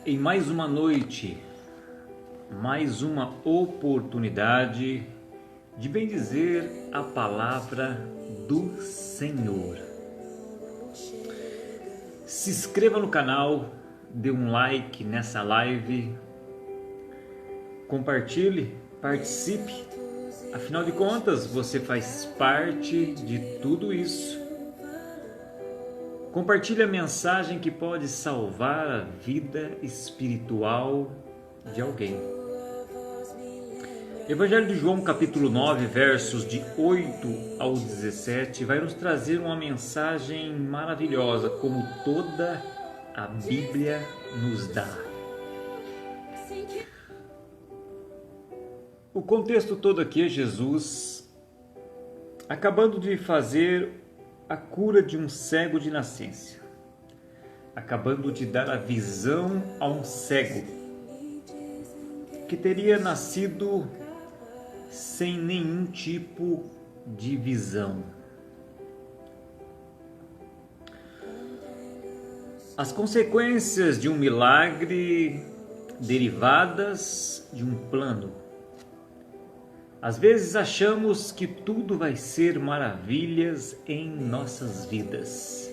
Em mais uma noite, mais uma oportunidade de bendizer a palavra do Senhor. Se inscreva no canal, dê um like nessa live, compartilhe, participe. Afinal de contas, você faz parte de tudo isso. Compartilhe a mensagem que pode salvar a vida espiritual de alguém. Evangelho de João, capítulo 9, versos de 8 ao 17, vai nos trazer uma mensagem maravilhosa, como toda a Bíblia nos dá. O contexto todo aqui é Jesus acabando de fazer a cura de um cego de nascença, acabando de dar a visão a um cego que teria nascido sem nenhum tipo de visão. As consequências de um milagre derivadas de um plano. Às vezes achamos que tudo vai ser maravilhas em nossas vidas,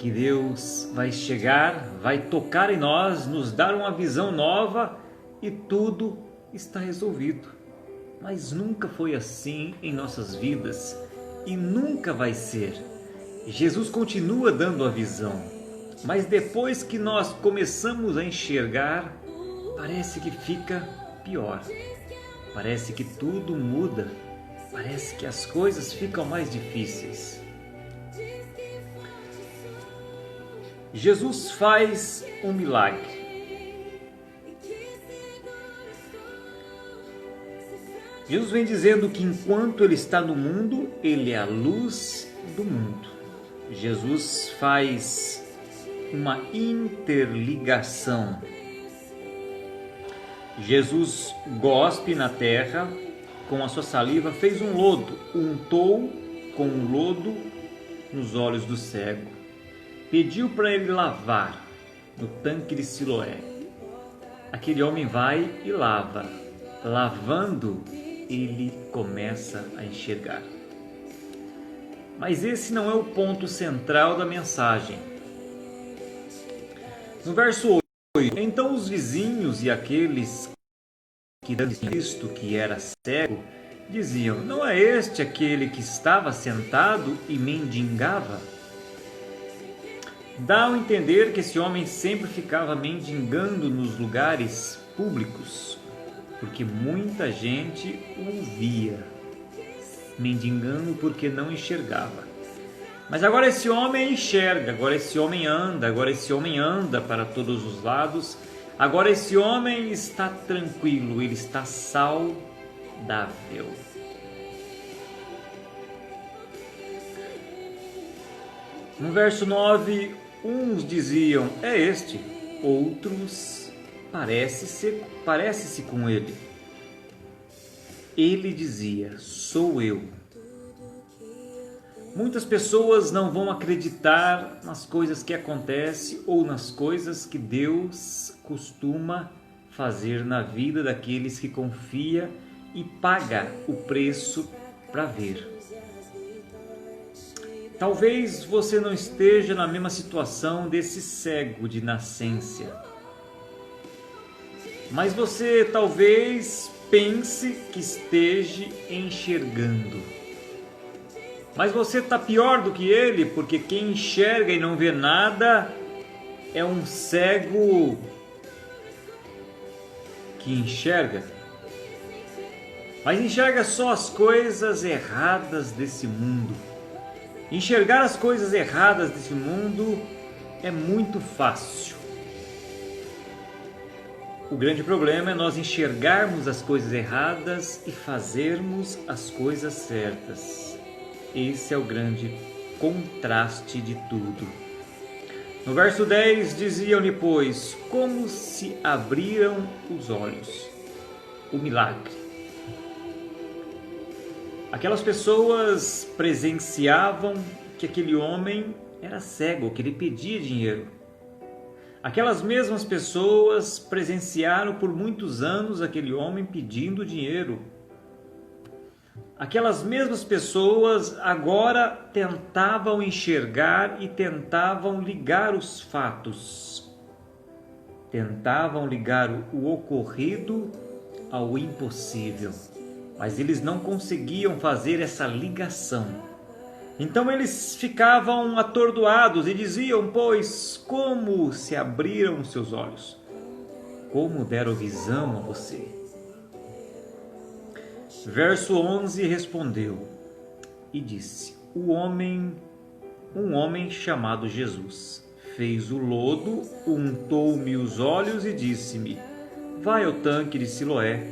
que Deus vai chegar, vai tocar em nós, nos dar uma visão nova e tudo está resolvido. Mas nunca foi assim em nossas vidas e nunca vai ser. Jesus continua dando a visão, mas depois que nós começamos a enxergar, parece que fica pior. Parece que tudo muda, parece que as coisas ficam mais difíceis. Jesus faz um milagre. Jesus vem dizendo que enquanto Ele está no mundo, Ele é a luz do mundo. Jesus faz uma interligação. Jesus gospe na terra, com a sua saliva fez um lodo, untou com o lodo nos olhos do cego. Pediu para ele lavar no tanque de Siloé. Aquele homem vai e lava. Lavando, ele começa a enxergar. Mas esse não é o ponto central da mensagem. No verso 8, então os vizinhos e aqueles que tinham visto que era cego, diziam: não é este aquele que estava sentado e mendigava? Dá a entender que esse homem sempre ficava mendigando nos lugares públicos, porque muita gente o via, mendigando porque não enxergava. Mas agora esse homem enxerga, agora esse homem anda para todos os lados, agora esse homem está tranquilo, ele está saudável. No verso 9, uns diziam: é este, outros parece-se com ele. Ele dizia: sou eu. Muitas pessoas não vão acreditar nas coisas que acontecem ou nas coisas que Deus costuma fazer na vida daqueles que confia e paga o preço para ver. Talvez você não esteja na mesma situação desse cego de nascença, mas você talvez pense que esteja enxergando. Mas você está pior do que ele, porque quem enxerga e não vê nada é um cego que enxerga, mas enxerga só as coisas erradas desse mundo. Enxergar as coisas erradas desse mundo é muito fácil. O grande problema é nós enxergarmos as coisas erradas e fazermos as coisas certas. Esse é o grande contraste de tudo. No verso 10, diziam-lhe, pois, como se abriram os olhos. O milagre. Aquelas pessoas presenciavam que aquele homem era cego, que ele pedia dinheiro. Aquelas mesmas pessoas presenciaram por muitos anos aquele homem pedindo dinheiro. Aquelas mesmas pessoas agora tentavam enxergar e tentavam ligar os fatos. Tentavam ligar o ocorrido ao impossível, mas eles não conseguiam fazer essa ligação. Então eles ficavam atordoados e diziam: pois como se abriram seus olhos? Como deram visão a você? Verso 11 respondeu e disse: um homem chamado Jesus fez o lodo, untou-me os olhos e disse-me: vai ao tanque de Siloé,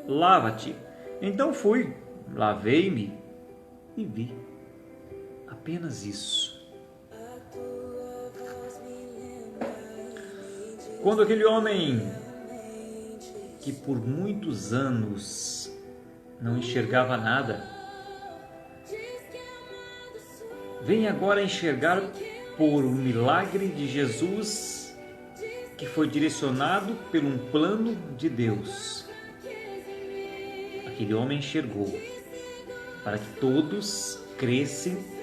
lava-te. Então fui, lavei-me e vi. Apenas isso. Quando aquele homem que por muitos anos não enxergava nada, vem agora enxergar por um milagre de Jesus que foi direcionado por um plano de Deus. Aquele homem enxergou para que todos crescem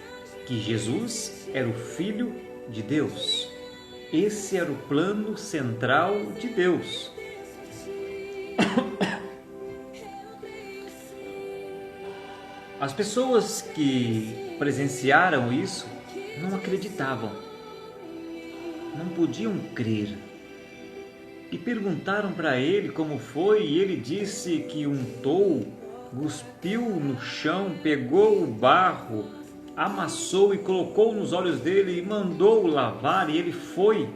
que Jesus era o Filho de Deus. Esse era o plano central de Deus. As pessoas que presenciaram isso não acreditavam, não podiam crer. E perguntaram para ele como foi, e ele disse que untou, cuspiu no chão, pegou o barro, amassou e colocou nos olhos dele e mandou-o lavar, e ele foi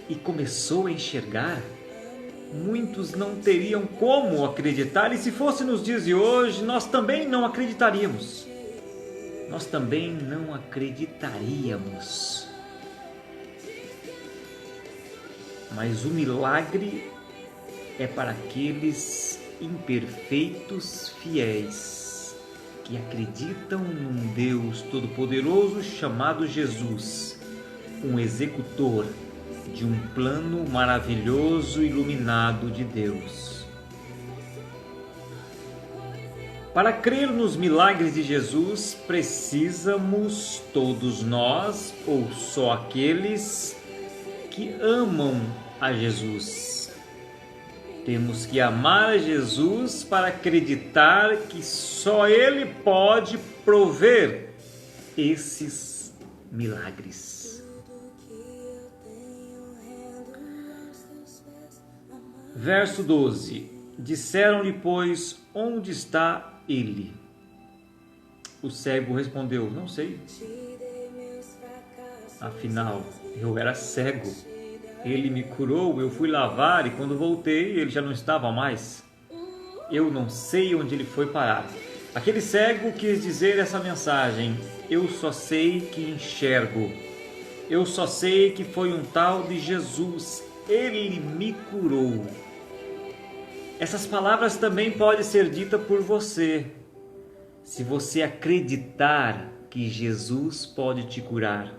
e começou a enxergar. Muitos não teriam como acreditar, e se fosse nos dias de hoje, nós também não acreditaríamos. Nós também não acreditaríamos. Mas o milagre é para aqueles imperfeitos fiéis que acreditam num Deus Todo-Poderoso chamado Jesus, um executor de um plano maravilhoso iluminado de Deus. Para crer nos milagres de Jesus, precisamos todos nós, ou só aqueles que amam a Jesus. Temos que amar a Jesus para acreditar que só Ele pode prover esses milagres. Verso 12. Disseram-lhe, pois, onde está ele? O cego respondeu: não sei. Afinal, eu era cego. Ele me curou, eu fui lavar e quando voltei ele já não estava mais. Eu não sei onde ele foi parar. Aquele cego quis dizer essa mensagem: eu só sei que enxergo. Eu só sei que foi um tal de Jesus. Ele me curou. Essas palavras também podem ser ditas por você. Se você acreditar que Jesus pode te curar,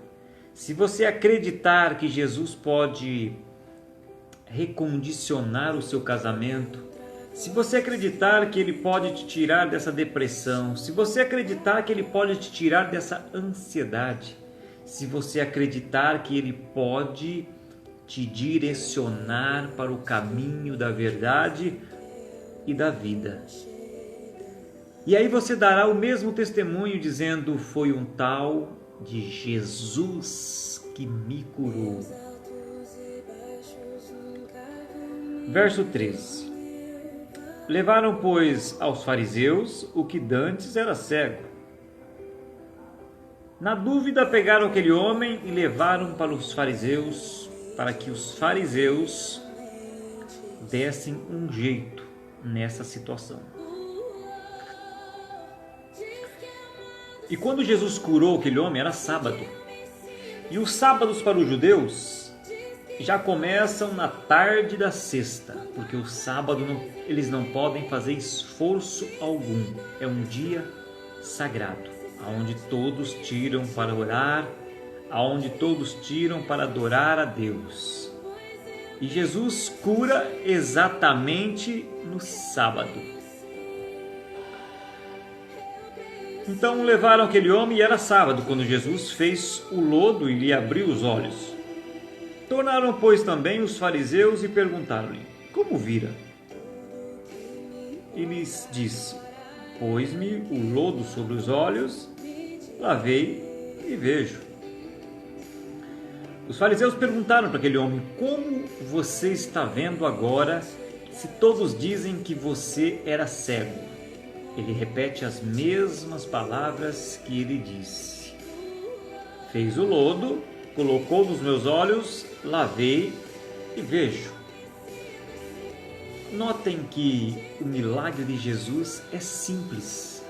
se você acreditar que Jesus pode recondicionar o seu casamento, se você acreditar que Ele pode te tirar dessa depressão, se você acreditar que Ele pode te tirar dessa ansiedade, se você acreditar que Ele pode te direcionar para o caminho da verdade e da vida. E aí você dará o mesmo testemunho dizendo: foi um tal de Jesus que me curou. Verso 13. Levaram, pois, aos fariseus o que dantes era cego. Na dúvida, pegaram aquele homem e levaram para os fariseus, para que os fariseus dessem um jeito nessa situação. E quando Jesus curou aquele homem, era sábado. E os sábados para os judeus já começam na tarde da sexta, porque o sábado eles não podem fazer esforço algum. É um dia sagrado, onde todos tiram para orar, aonde todos tiram para adorar a Deus. E Jesus cura exatamente no sábado. Então levaram aquele homem e era sábado, quando Jesus fez o lodo e lhe abriu os olhos. Tornaram, pois, também os fariseus e perguntaram-lhe: como vira? E lhes disse: pôs-me o lodo sobre os olhos, lavei e vejo. Os fariseus perguntaram para aquele homem: como você está vendo agora, se todos dizem que você era cego? Ele repete as mesmas palavras que ele disse. Fez o lodo, colocou nos meus olhos, lavei e vejo. Notem que o milagre de Jesus é simples.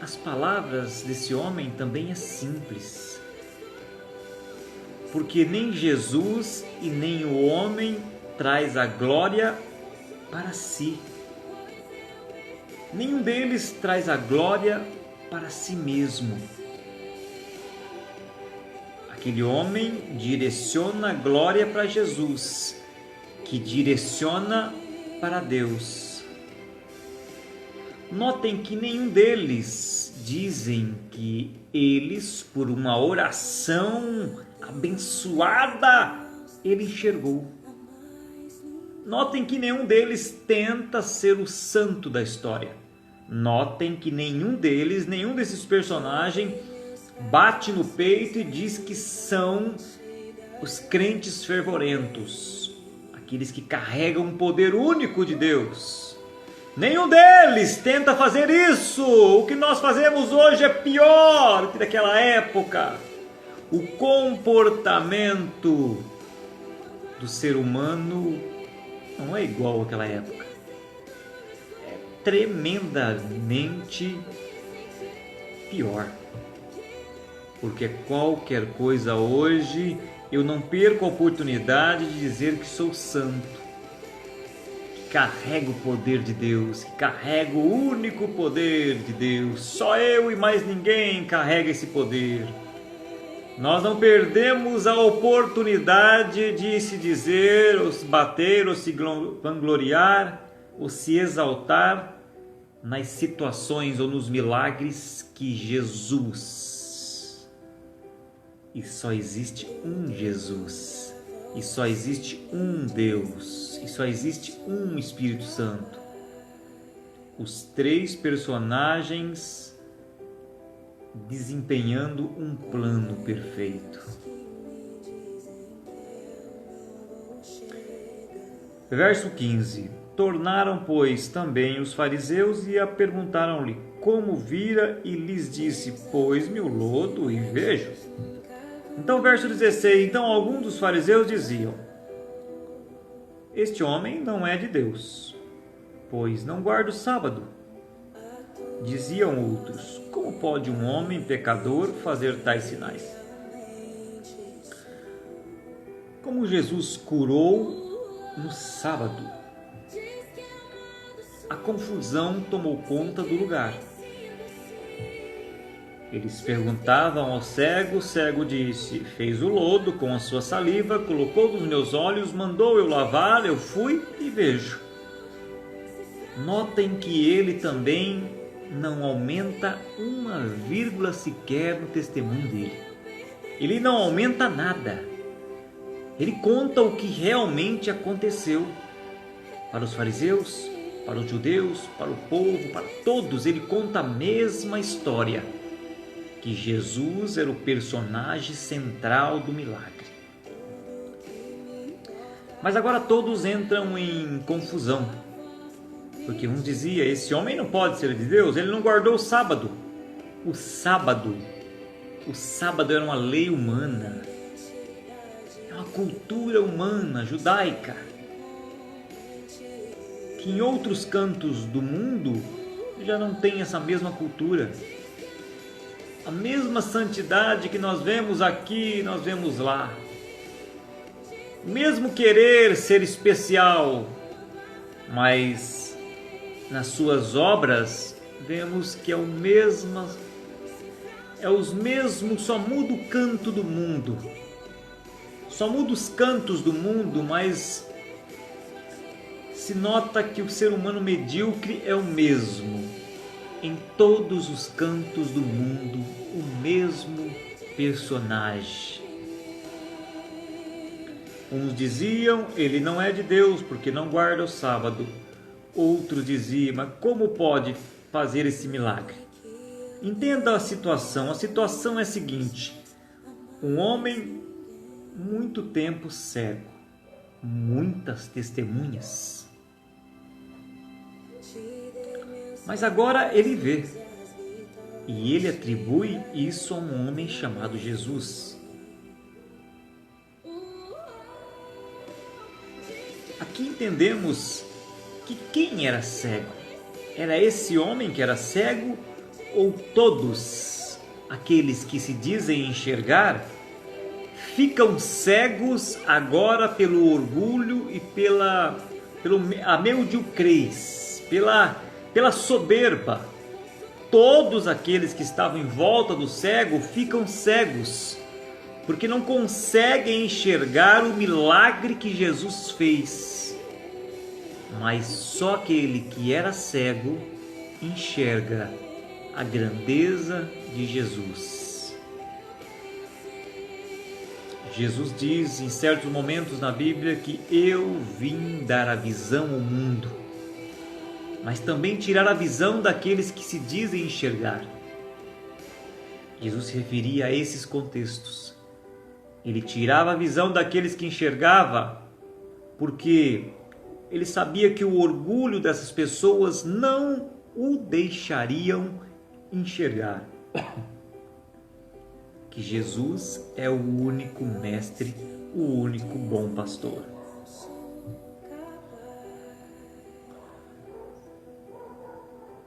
As palavras desse homem também é simples. Porque nem Jesus e nem o homem traz a glória para si. Nenhum deles traz a glória para si mesmo. Aquele homem direciona a glória para Jesus, que direciona para Deus. Notem que nenhum deles dizem que eles, por uma oração abençoada, ele enxergou. Notem que nenhum deles tenta ser o santo da história. Notem que nenhum desses personagens bate no peito e diz que são os crentes fervorentos, aqueles que carregam um poder único de Deus. Nenhum deles tenta fazer isso. O que nós fazemos hoje é pior que daquela época. O comportamento do ser humano não é igual àquela época. É tremendamente pior. Porque qualquer coisa hoje, eu não perco a oportunidade de dizer que sou santo, que carrego o poder de Deus, que carrego o único poder de Deus. Só eu e mais ninguém carrega esse poder. Nós não perdemos a oportunidade de se dizer, ou se bater, ou se vangloriar, ou se exaltar nas situações ou nos milagres que Jesus. E só existe um Jesus, e só existe um Deus, e só existe um Espírito Santo. Os três personagens desempenhando um plano perfeito. Verso 15. Tornaram, pois, também os fariseus e perguntaram-lhe como vira, e lhes disse: pôs-me o lodo e vejo. Então, verso 16. Então alguns dos fariseus diziam: este homem não é de Deus, pois não guarda o sábado. Diziam outros: como pode um homem pecador fazer tais sinais? Como Jesus curou no sábado, a confusão tomou conta do lugar. Eles perguntavam ao cego, o cego disse: fez o lodo com a sua saliva, colocou nos meus olhos, mandou eu lavar, eu fui e vejo. Notem que ele também não aumenta uma vírgula sequer no testemunho dele. Ele não aumenta nada. Ele conta o que realmente aconteceu. Para os fariseus, para os judeus, para o povo, para todos, ele conta a mesma história. Que Jesus era o personagem central do milagre. Mas agora todos entram em confusão. Porque um dizia: esse homem não pode ser de Deus, ele não guardou o sábado. O sábado era uma lei humana, é uma cultura humana, judaica, que em outros cantos do mundo já não tem essa mesma cultura. A mesma santidade que nós vemos aqui, nós vemos lá. O mesmo querer ser especial, mas nas suas obras vemos que é os mesmos, só muda o canto do mundo, Só muda os cantos do mundo, mas se nota que o ser humano medíocre é o mesmo. Em todos os cantos do mundo, o mesmo personagem. Uns diziam, ele não é de Deus porque não guarda o sábado. Outros diziam, mas como pode fazer esse milagre? Entenda a situação. A situação é a seguinte: um homem muito tempo cego, muitas testemunhas, mas agora ele vê, e ele atribui isso a um homem chamado Jesus. Aqui entendemos que quem era cego? Era esse homem que era cego, ou todos aqueles que se dizem enxergar ficam cegos agora pelo orgulho e pela medíocres, pela soberba? Todos aqueles que estavam em volta do cego ficam cegos, porque não conseguem enxergar o milagre que Jesus fez. Mas só aquele que era cego enxerga a grandeza de Jesus. Jesus diz em certos momentos na Bíblia que eu vim dar a visão ao mundo, mas também tirar a visão daqueles que se dizem enxergar. Jesus se referia a esses contextos. Ele tirava a visão daqueles que enxergavam, porque ele sabia que o orgulho dessas pessoas não o deixariam enxergar que Jesus é o único mestre, o único bom pastor.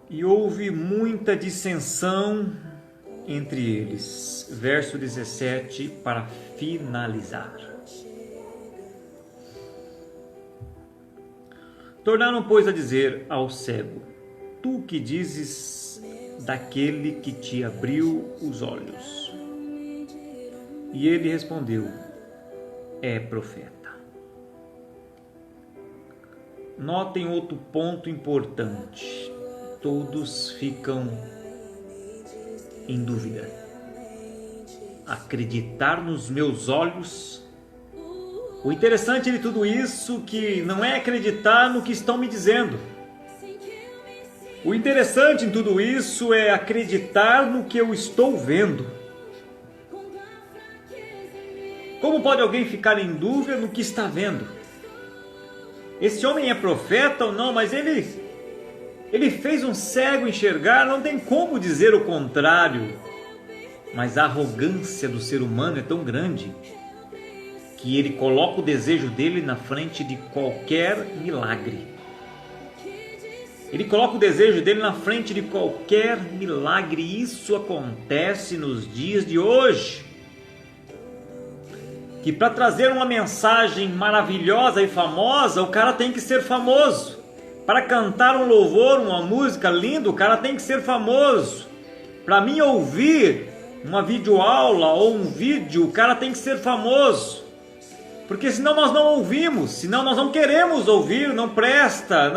E houve muita dissensão entre eles. Verso 17, para finalizar. Tornaram, pois, a dizer ao cego: tu que dizes daquele que te abriu os olhos? E ele respondeu: é profeta. Notem outro ponto importante. Todos ficam em dúvida. Acreditar nos meus olhos? O interessante de tudo isso que não é acreditar no que estão me dizendo. O interessante em tudo isso é acreditar no que eu estou vendo. Como pode alguém ficar em dúvida no que está vendo? Esse homem é profeta ou não, mas ele fez um cego enxergar, não tem como dizer o contrário. Mas a arrogância do ser humano é tão grande que ele coloca o desejo dele na frente de qualquer milagre. Ele coloca o desejo dele na frente de qualquer milagre. Isso acontece nos dias de hoje. Que para trazer uma mensagem maravilhosa e famosa, o cara tem que ser famoso. Para cantar um louvor, uma música linda, o cara tem que ser famoso. Para mim ouvir uma videoaula ou um vídeo, o cara tem que ser famoso. Porque senão nós não ouvimos, senão nós não queremos ouvir, não presta,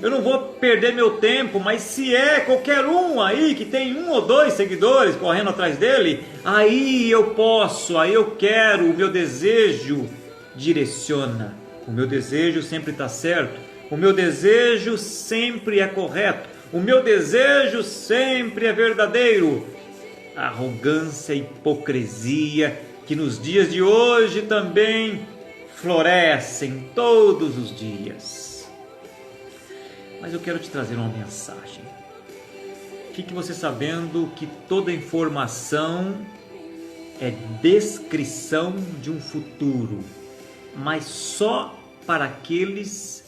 eu não vou perder meu tempo. Mas se é qualquer um aí que tem 1 ou 2 seguidores correndo atrás dele, aí eu posso, aí eu quero, o meu desejo direciona. O meu desejo sempre está certo, o meu desejo sempre é correto, o meu desejo sempre é verdadeiro. Arrogância, hipocrisia, que nos dias de hoje também florescem todos os dias. Mas eu quero te trazer uma mensagem. Fique você sabendo que toda informação é descrição de um futuro, mas só para aqueles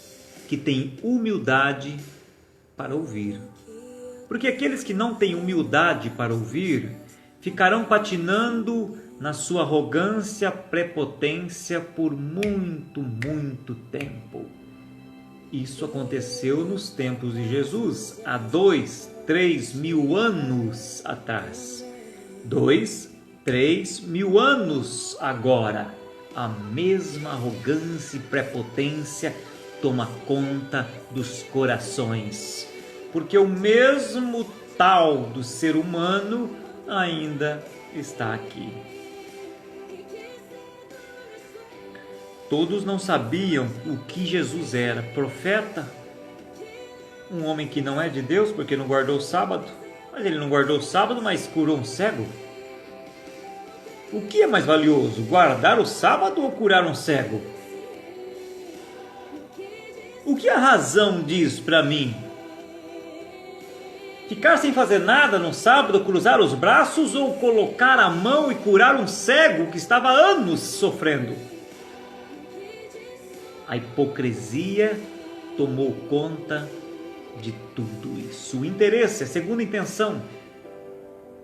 que têm humildade para ouvir. Porque aqueles que não têm humildade para ouvir ficarão patinando na sua arrogância, prepotência por muito tempo. Isso aconteceu nos tempos de Jesus, há 2, 3 mil anos atrás. 2, 3 mil anos agora. a mesma arrogância e prepotência toma conta dos corações, porque o mesmo tal do ser humano ainda está aqui. Todos não sabiam o que Jesus era: profeta, um homem que não é de Deus porque não guardou o sábado. Mas ele não guardou o sábado, mas curou um cego. O que é mais valioso, guardar o sábado ou curar um cego? O que a razão diz para mim? Ficar sem fazer nada no sábado, cruzar os braços ou colocar a mão e curar um cego que estava há anos sofrendo? A hipocrisia tomou conta de tudo isso. O interesse, a segunda intenção,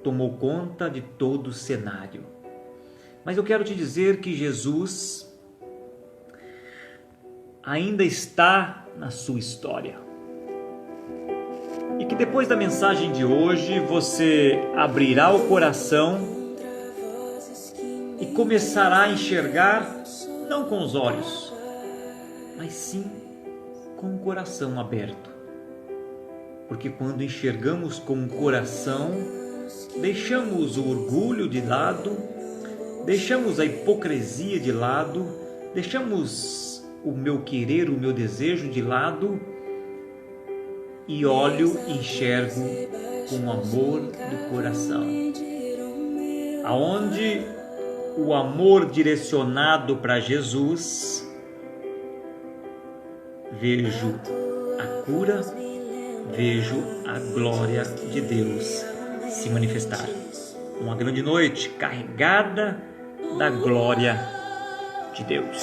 tomou conta de todo o cenário. Mas eu quero te dizer que Jesus ainda está na sua história. E que depois da mensagem de hoje você abrirá o coração e começará a enxergar não com os olhos, mas sim com o coração aberto. Porque quando enxergamos com o coração, deixamos o orgulho de lado, deixamos a hipocrisia de lado, deixamos o meu querer, o meu desejo de lado e olho e enxergo com o amor do coração. Aonde o amor direcionado para Jesus, vejo a cura, vejo a glória de Deus se manifestar. Uma grande noite carregada da glória de Deus.